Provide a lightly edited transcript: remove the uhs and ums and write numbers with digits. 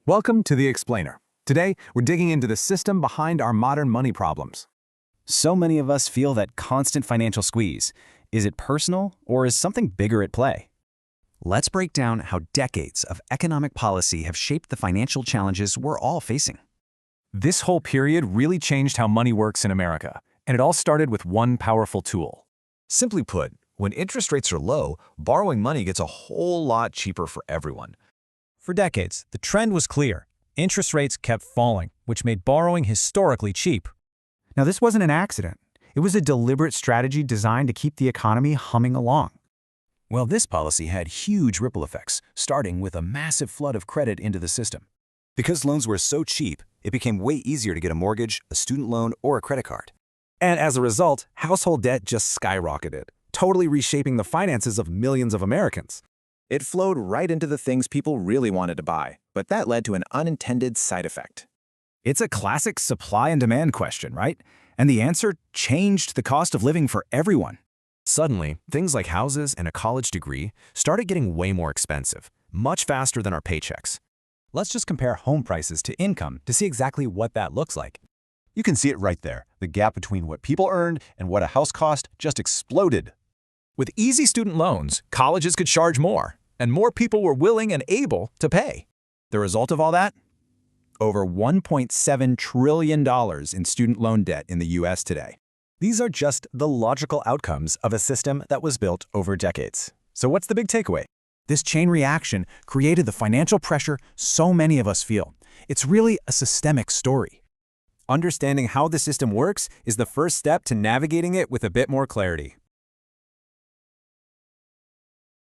Welcome to The Explainer. Today, we're digging into the system behind our modern money problems. So many of us feel that constant financial squeeze. Is it personal, or is something bigger at play? Let's break down how decades of economic policy have shaped the financial challenges we're all facing. This whole period really changed how money works in America, and it all started with one powerful tool. Simply put, when interest rates are low, borrowing money gets a whole lot cheaper for everyone. For decades, the trend was clear. Interest rates kept falling, which made borrowing historically cheap. Now, this wasn't an accident. It was a deliberate strategy designed to keep the economy humming along. Well, this policy had huge ripple effects, starting with a massive flood of credit into the system. Because loans were so cheap, it became way easier to get a mortgage, a student loan, or a credit card. And as a result, household debt just skyrocketed, totally reshaping the finances of millions of Americans. It flowed right into the things people really wanted to buy, but that led to an unintended side effect. It's a classic supply and demand question, right? And the answer changed the cost of living for everyone. Suddenly, things like houses and a college degree started getting way more expensive, much faster than our paychecks. Let's just compare home prices to income to see exactly what that looks like. You can see it right there. The gap between what people earned and what a house cost just exploded. With easy student loans, colleges could charge more, and more people were willing and able to pay. The result of all that? Over $1.7 trillion in student loan debt in the U.S. today. These are just the logical outcomes of a system that was built over decades. So what's the big takeaway? This chain reaction created the financial pressure so many of us feel. It's really a systemic story. Understanding how the system works is the first step to navigating it with a bit more clarity.